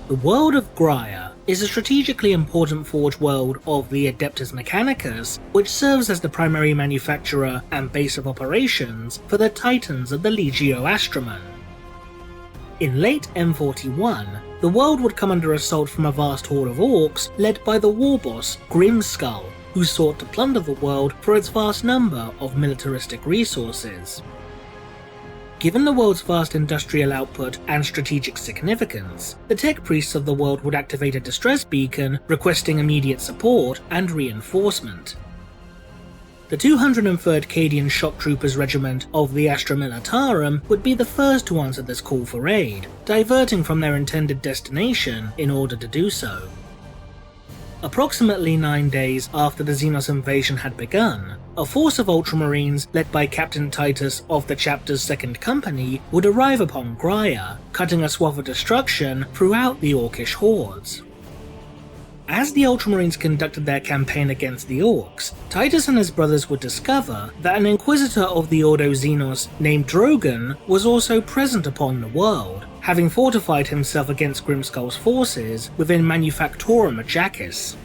The world of Graia is a strategically important forge world of the Adeptus Mechanicus, which serves as the primary manufacturer and base of operations for the Titans of the Legio Astraman. In late M41, the world would come under assault from a vast horde of orcs led by the war boss Grimskull, who sought to plunder the world for its vast number of militaristic resources. Given the world's vast industrial output and strategic significance, the tech priests of the world would activate a distress beacon requesting immediate support and reinforcement. The 203rd Cadian Shock Troopers Regiment of the Astra Militarum would be the first to answer this call for aid, diverting from their intended destination in order to do so. Approximately 9 days after the Xenos invasion had begun, a force of Ultramarines led by Captain Titus of the chapter's 2nd Company would arrive upon Graia, cutting a swath of destruction throughout the Orcish hordes. As the Ultramarines conducted their campaign against the Orcs, Titus and his brothers would discover that an Inquisitor of the Ordo Xenos named Drogon was also present upon the world, having fortified himself against Grimskull's forces within Manufactorum Ajakis.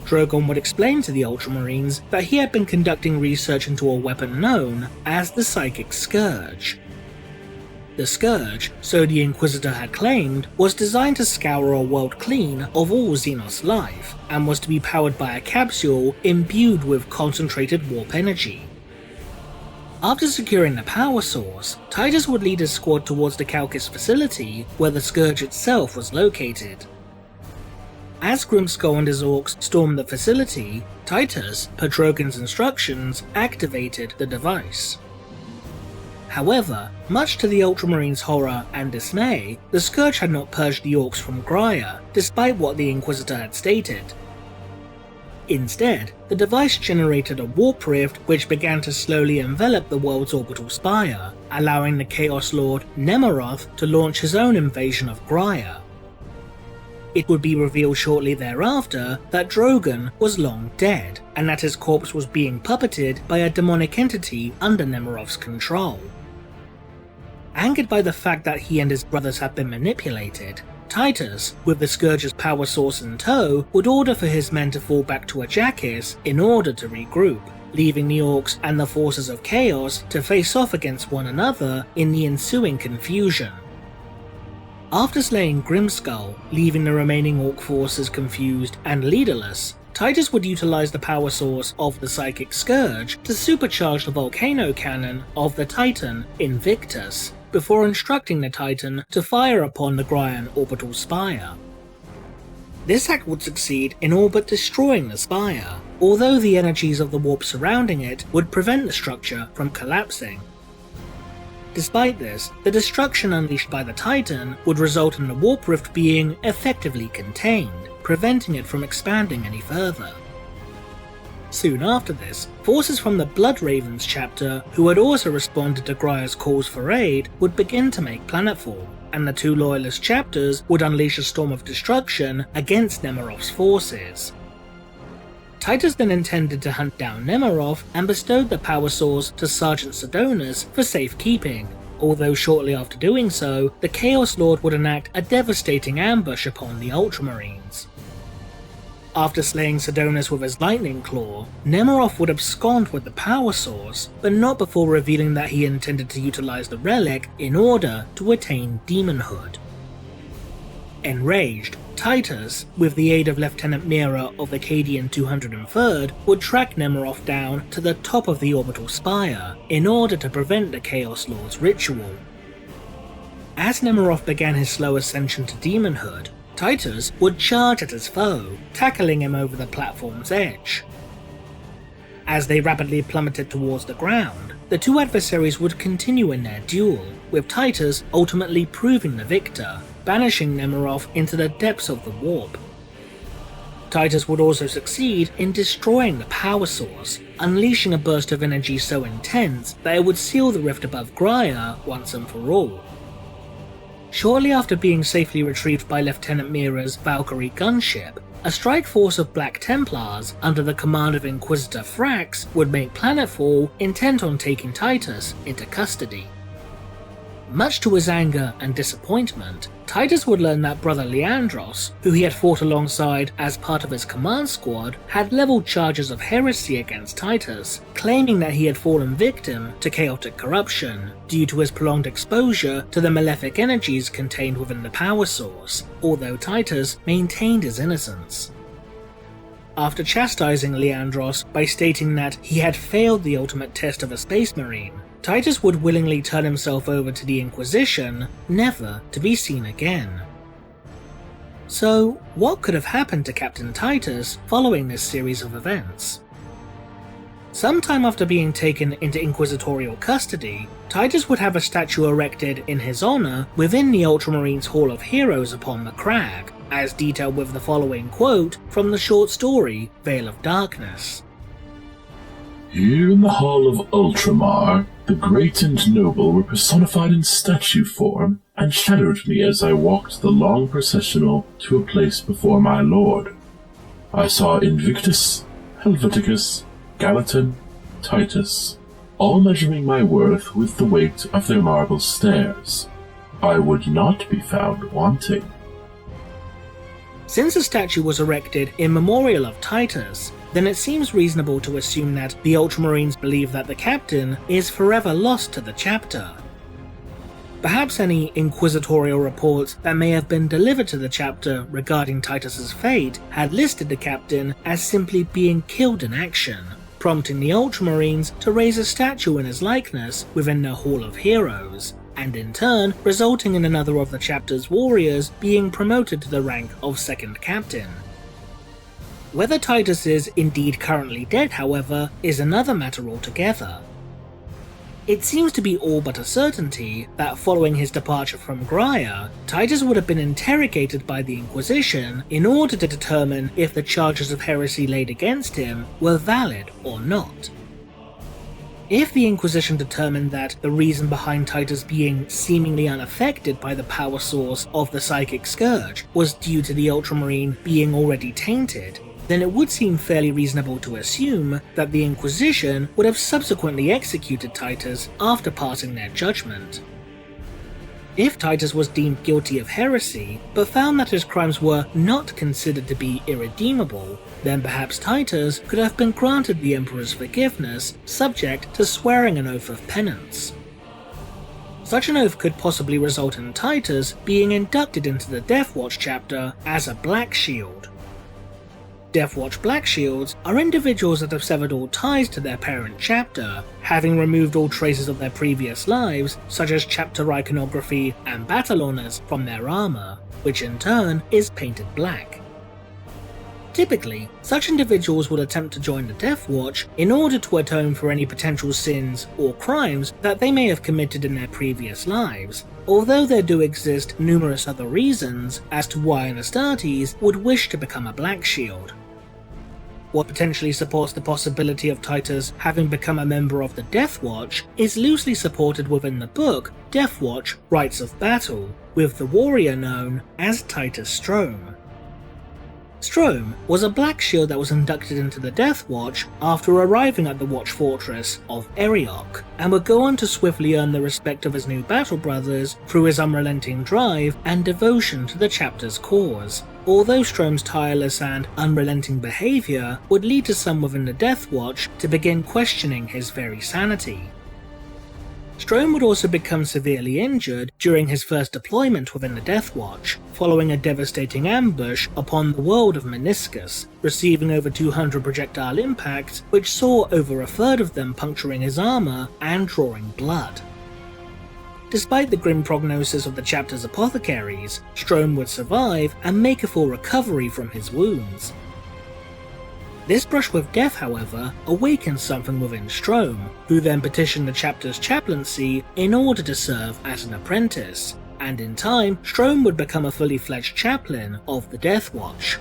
Drogon would explain to the Ultramarines that he had been conducting research into a weapon known as the Psychic Scourge. The Scourge, so the Inquisitor had claimed, was designed to scour a world clean of all Xenos life, and was to be powered by a capsule imbued with concentrated warp energy. After securing the power source, Titus would lead his squad towards the Calcis facility, where the Scourge itself was located. As Grimskull and his orcs stormed the facility, Titus, per Drogon's instructions, activated the device. However, much to the Ultramarines' horror and dismay, the Scourge had not purged the orcs from Graia, despite what the Inquisitor had stated. Instead, the device generated a warp rift which began to slowly envelop the world's orbital spire, allowing the Chaos Lord Nemeroth to launch his own invasion of Graia. It would be revealed shortly thereafter that Drogon was long dead, and that his corpse was being puppeted by a demonic entity under Nemeroth's control. Angered by the fact that he and his brothers had been manipulated, Titus, with the Scourge's power source in tow, would order for his men to fall back to Ajakis in order to regroup, leaving the Orcs and the forces of Chaos to face off against one another in the ensuing confusion. After slaying Grimskull, leaving the remaining Orc forces confused and leaderless, Titus would utilize the power source of the Psychic Scourge to supercharge the volcano cannon of the Titan Invictus, before instructing the Titan to fire upon the Graian orbital spire. This act would succeed in all but destroying the spire, although the energies of the warp surrounding it would prevent the structure from collapsing. Despite this, the destruction unleashed by the Titan would result in the warp rift being effectively contained, preventing it from expanding any further. Soon after this, forces from the Blood Ravens chapter, who had also responded to Graia's calls for aid, would begin to make planetfall, and the two loyalist chapters would unleash a storm of destruction against Nemeroth's forces. Titus then intended to hunt down Nemeroth and bestowed the power source to Sergeant Sidonus for safekeeping, although shortly after doing so, the Chaos Lord would enact a devastating ambush upon the Ultramarines. After slaying Sidonus with his lightning claw, Nemeroth would abscond with the power source, but not before revealing that he intended to utilize the relic in order to attain demonhood. Enraged, Titus, with the aid of Lieutenant Mira of the Cadian 203rd, would track Nemeroth down to the top of the orbital spire in order to prevent the Chaos Lord's ritual. As Nemeroth began his slow ascension to demonhood, Titus would charge at his foe, tackling him over the platform's edge. As they rapidly plummeted towards the ground, the two adversaries would continue in their duel, with Titus ultimately proving the victor, banishing Nemeroth into the depths of the warp. Titus would also succeed in destroying the power source, unleashing a burst of energy so intense that it would seal the rift above Graia once and for all. Shortly after being safely retrieved by Lieutenant Mira's Valkyrie gunship, a strike force of Black Templars under the command of Inquisitor Thrax would make planetfall, intent on taking Titus into custody. Much to his anger and disappointment, Titus would learn that brother Leandros, who he had fought alongside as part of his command squad, had leveled charges of heresy against Titus, claiming that he had fallen victim to chaotic corruption due to his prolonged exposure to the malefic energies contained within the power source, although Titus maintained his innocence. After chastising Leandros by stating that he had failed the ultimate test of a space marine, Titus would willingly turn himself over to the Inquisition, never to be seen again. So, what could have happened to Captain Titus following this series of events? Sometime after being taken into Inquisitorial custody, Titus would have a statue erected in his honor within the Ultramarines Hall of Heroes upon the crag, as detailed with the following quote from the short story Veil of Darkness. Here in the Hall of Ultramar, the great and noble were personified in statue form, and shadowed me as I walked the long processional to a place before my lord. I saw Invictus, Helveticus, Gallatin, Titus, all measuring my worth with the weight of their marble stairs. I would not be found wanting. Since a statue was erected in memorial of Titus, then it seems reasonable to assume that the Ultramarines believe that the captain is forever lost to the chapter. Perhaps any inquisitorial reports that may have been delivered to the chapter regarding Titus's fate had listed the captain as simply being killed in action, prompting the Ultramarines to raise a statue in his likeness within their Hall of Heroes, and in turn resulting in another of the chapter's warriors being promoted to the rank of second captain. Whether Titus is indeed currently dead, however, is another matter altogether. It seems to be all but a certainty that following his departure from Graia, Titus would have been interrogated by the Inquisition in order to determine if the charges of heresy laid against him were valid or not. If the Inquisition determined that the reason behind Titus being seemingly unaffected by the power source of the Psychic Scourge was due to the Ultramarine being already tainted, then it would seem fairly reasonable to assume that the Inquisition would have subsequently executed Titus after passing their judgment. If Titus was deemed guilty of heresy, but found that his crimes were not considered to be irredeemable, then perhaps Titus could have been granted the Emperor's forgiveness, subject to swearing an oath of penance. Such an oath could possibly result in Titus being inducted into the Deathwatch chapter as a Black Shield. Deathwatch Black Shields are individuals that have severed all ties to their parent chapter, having removed all traces of their previous lives, such as chapter iconography and battle honors, from their armor, which in turn is painted black. Typically, such individuals will attempt to join the Deathwatch in order to atone for any potential sins or crimes that they may have committed in their previous lives, although there do exist numerous other reasons as to why an Astartes would wish to become a Black Shield. What potentially supports the possibility of Titus having become a member of the Deathwatch is loosely supported within the book Deathwatch Rites of Battle, with the warrior known as Titus Strome. Strome was a Black Shield that was inducted into the Deathwatch after arriving at the Watch Fortress of Eriok, and would go on to swiftly earn the respect of his new battle brothers through his unrelenting drive and devotion to the chapter's cause, although Strome's tireless and unrelenting behaviour would lead to some within the Deathwatch to begin questioning his very sanity. Strome would also become severely injured during his first deployment within the Deathwatch, following a devastating ambush upon the world of Meniscus, receiving over 200 projectile impacts, which saw over a third of them puncturing his armor and drawing blood. Despite the grim prognosis of the chapter's apothecaries, Strome would survive and make a full recovery from his wounds. This brush with death, however, awakens something within Strome, who then petitioned the chapter's chaplaincy in order to serve as an apprentice, and in time, Strome would become a fully fledged chaplain of the Deathwatch.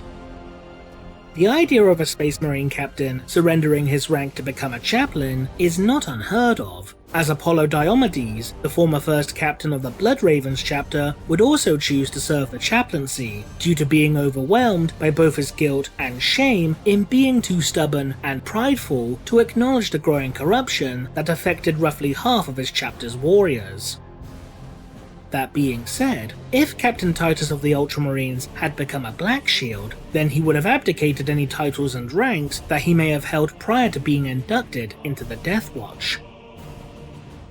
The idea of a Space Marine captain surrendering his rank to become a chaplain is not unheard of, as Apollo Diomedes, the former first captain of the Blood Ravens chapter, would also choose to serve the chaplaincy due to being overwhelmed by both his guilt and shame in being too stubborn and prideful to acknowledge the growing corruption that affected roughly half of his chapter's warriors. That being said, if Captain Titus of the Ultramarines had become a Black Shield, then he would have abdicated any titles and ranks that he may have held prior to being inducted into the Death Watch.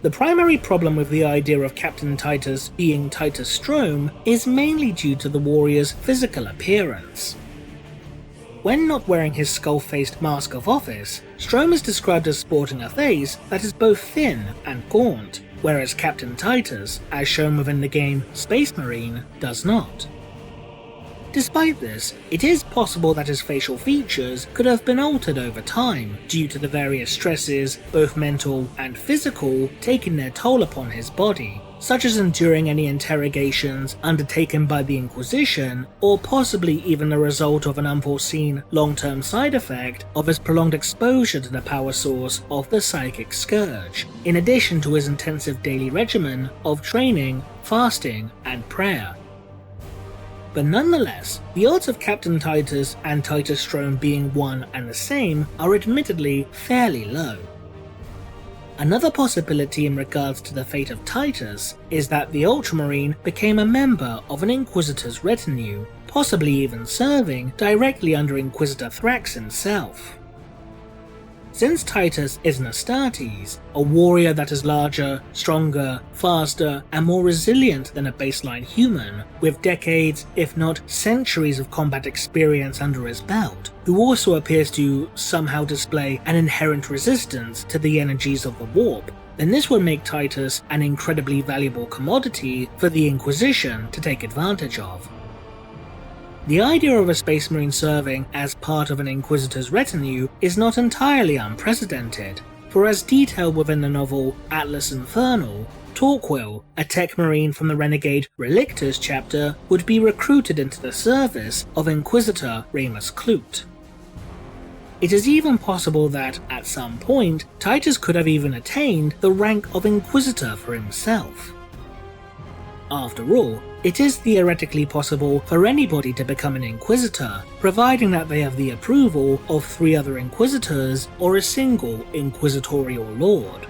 The primary problem with the idea of Captain Titus being Titus Strom is mainly due to the warrior's physical appearance. When not wearing his skull-faced mask of office, Strom is described as sporting a face that is both thin and gaunt, whereas Captain Titus, as shown within the game Space Marine, does not. Despite this, it is possible that his facial features could have been altered over time due to the various stresses, both mental and physical, taking their toll upon his body, such as enduring any interrogations undertaken by the Inquisition, or possibly even the result of an unforeseen long-term side effect of his prolonged exposure to the power source of the Psychic Scourge, in addition to his intensive daily regimen of training, fasting, and prayer. But nonetheless, the odds of Captain Titus and Titus Strom being one and the same are admittedly fairly low. Another possibility in regards to the fate of Titus is that the Ultramarine became a member of an Inquisitor's retinue, possibly even serving directly under Inquisitor Thrax himself. Since Titus is an Astartes, a warrior that is larger, stronger, faster, and more resilient than a baseline human, with decades, if not centuries of combat experience under his belt, who also appears to somehow display an inherent resistance to the energies of the warp, then this would make Titus an incredibly valuable commodity for the Inquisition to take advantage of. The idea of a Space Marine serving as part of an Inquisitor's retinue is not entirely unprecedented, for as detailed within the novel Atlas Infernal, Torquil, a tech marine from the Renegade Relictors chapter, would be recruited into the service of Inquisitor Remus Clute. It is even possible that, at some point, Titus could have even attained the rank of Inquisitor for himself. After all, it is theoretically possible for anybody to become an Inquisitor, providing that they have the approval of 3 other Inquisitors or a single Inquisitorial Lord.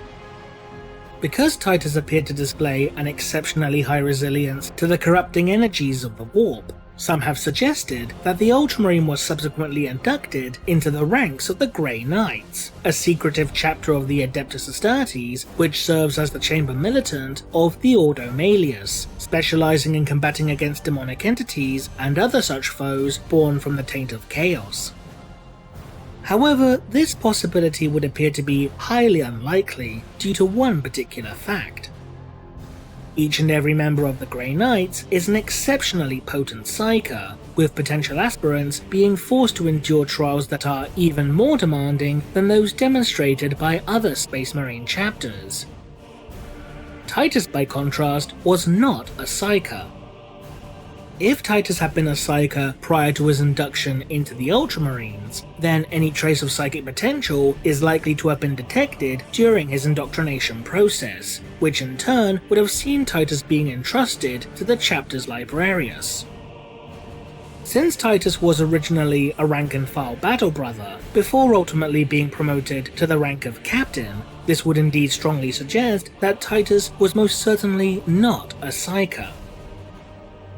Because Titus appeared to display an exceptionally high resilience to the corrupting energies of the warp, some have suggested that the Ultramarine was subsequently inducted into the ranks of the Grey Knights, a secretive chapter of the Adeptus Astartes which serves as the chamber militant of the Ordo Malleus, specializing in combating against demonic entities and other such foes born from the taint of chaos. However, this possibility would appear to be highly unlikely due to one particular fact. Each and every member of the Grey Knights is an exceptionally potent psyker, with potential aspirants being forced to endure trials that are even more demanding than those demonstrated by other Space Marine chapters. Titus, by contrast, was not a psyker. If Titus had been a psyker prior to his induction into the Ultramarines, then any trace of psychic potential is likely to have been detected during his indoctrination process, which in turn would have seen Titus being entrusted to the chapter's Librarius. Since Titus was originally a rank-and-file battle brother, before ultimately being promoted to the rank of captain, this would indeed strongly suggest that Titus was most certainly not a psyker.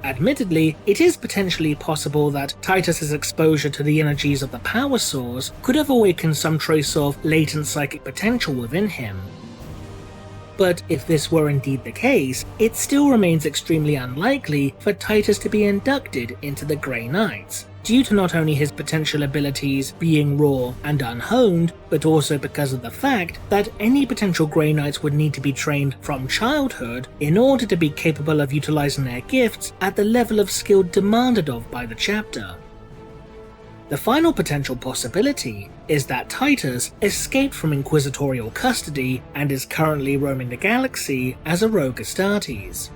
Admittedly, it is potentially possible that Titus's exposure to the energies of the power source could have awakened some trace of latent psychic potential within him. But if this were indeed the case, it still remains extremely unlikely for Titus to be inducted into the Grey Knights, due to not only his potential abilities being raw and unhoned, but also because of the fact that any potential Grey Knights would need to be trained from childhood in order to be capable of utilizing their gifts at the level of skill demanded of by the chapter. The final potential possibility is that Titus escaped from Inquisitorial custody and is currently roaming the galaxy as a rogue Astartes.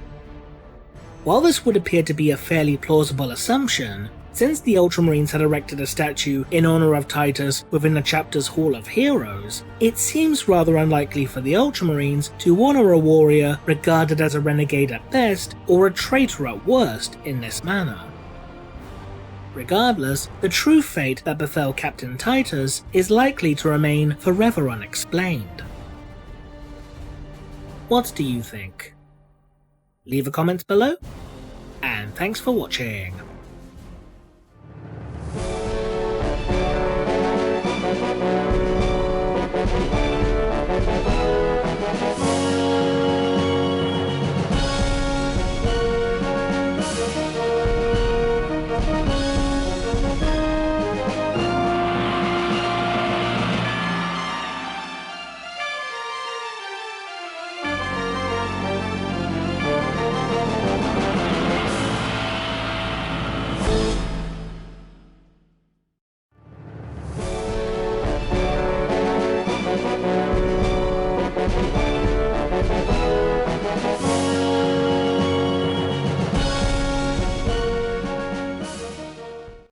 While this would appear to be a fairly plausible assumption, since the Ultramarines had erected a statue in honor of Titus within the chapter's Hall of Heroes, it seems rather unlikely for the Ultramarines to honor a warrior regarded as a renegade at best or a traitor at worst in this manner. Regardless, the true fate that befell Captain Titus is likely to remain forever unexplained. What do you think? leave a comment below, and thanks for watching.